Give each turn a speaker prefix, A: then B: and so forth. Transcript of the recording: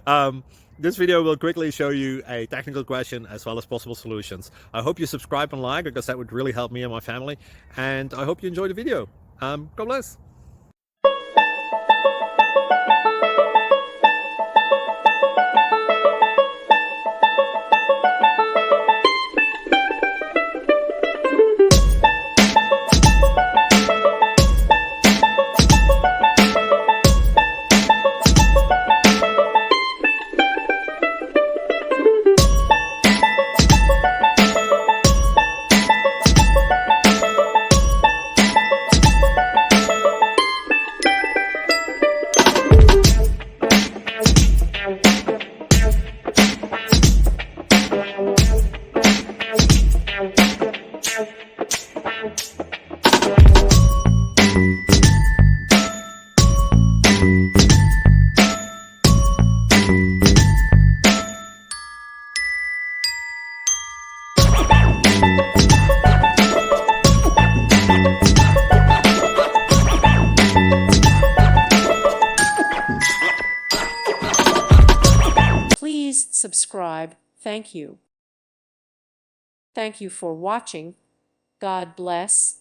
A: um, this video will quickly show you a technical question as well as possible solutions. I hope you subscribe and like, because that would really help me and my family. And I hope you enjoy the video. God bless.
B: Please subscribe. Thank you. Thank you for watching. God bless.